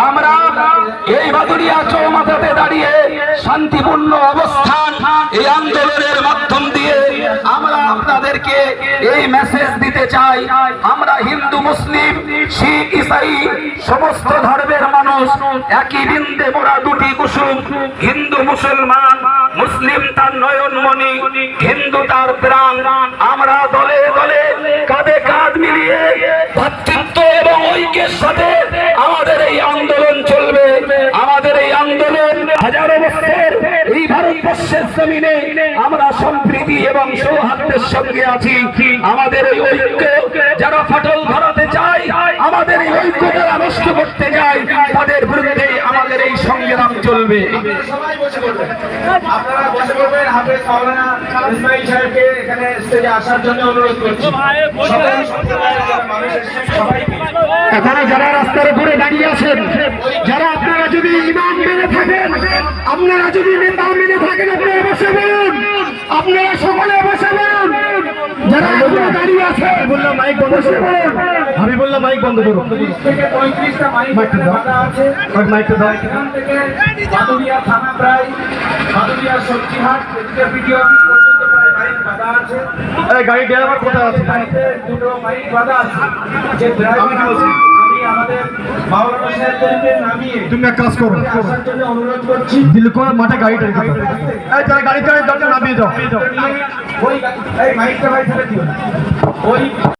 আমরা এই ভাদুরিয়া চৌমাথাতে দাঁড়িয়ে শান্তিপূর্ণ অবস্থান এই আন্দোলনের মাধ্যম দিয়ে আমরা আপনাদেরকে এই মেসেজ দিতে চাই, আমরা হিন্দু মুসলিম শিখ ইসাই সমস্ত ধর্মের মানুষ একই বৃন্দে মোরা দুটি কুসুম। হিন্দু মুসলমান, মুসলিম তার নয়নমণি, হিন্দু তার প্রাণ। আমরা দলে দলে কাঁধে কাঁধ মিলিয়ে ভ্রাতৃত্ব এবং ঐক্যের সাথে আমাদের এই আন্দোলন চলবে। আমাদের এই আন্দোলন হাজারো বছর এই ভারতবর্ষের জমিনে আমরা সম্প্রীতি এবং সৌহার্দ্যের সঙ্গে আছি। আমাদের এই ঐক্য যারা ফাটল ধরাতে চায়, আমাদের এই ঐক্য যারা নষ্ট করতে যায়, তাদের বিরুদ্ধে আমাদের এই সংগ্রাম চলবে। আপনারা বসে পড়বেন। হাফেজ মাওলানা ইসমাইল সাহেবকে এখানে স্টেজে আসার জন্য অনুরোধ করছি। এখানে যারা রাস্তার উপরে দাঁড়িয়ে আছেন, যারা আপনারা যদি ইমাম মেনে থাকেন, আপনারা যদি নেতা মেনে থাকেন, আপনারা বসে বলুন, আপনারা সকলে বসে বলুন। যারা এখনো দাঁড়িয়ে আছে বললাম মাইক বন্ধ করে বলুন। আমি বললাম মাইক বন্ধ করুন। 30 থেকে 35টা মাইক বাঁধা আছে। মাইকটা দাও। এখান থেকে ভাদুরিয়া থানা প্রায় ভাদুরিয়া সবজিহাট এদিকে ভিডিও অফিস পর্যন্ত প্রায় মাইক বাঁধা আছে। এই গাড়ি ড্রাইভার কোথায় আছে? দুটো মাইক বাঁধা আছে। যে ড্রাইভার আছে, আমি আমাদের মাওলানা সাহেবকে নামিয়ে তুমি এক কাজ করো, আসার জন্য অনুরোধ করছি। দিলকোর মাঠে গাড়িটা রেখে দাও। এই যারা গাড়ি চালায় তাদের নামিয়ে দাও। ওই মাইকটা ভাই ফেলে দিও না। ওই